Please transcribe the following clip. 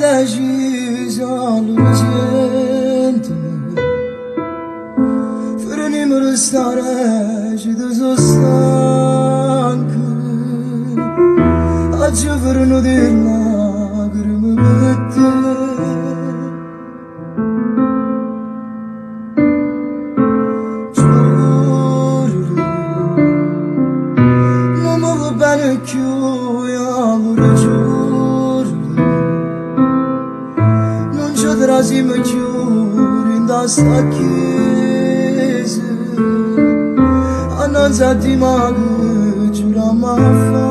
da gente frânimi restare și de zostancă acı vrnu de lagrime bitti Mamalı beni yağmur Razime chiuri da sta chiesa Ananza di mago giura ma fa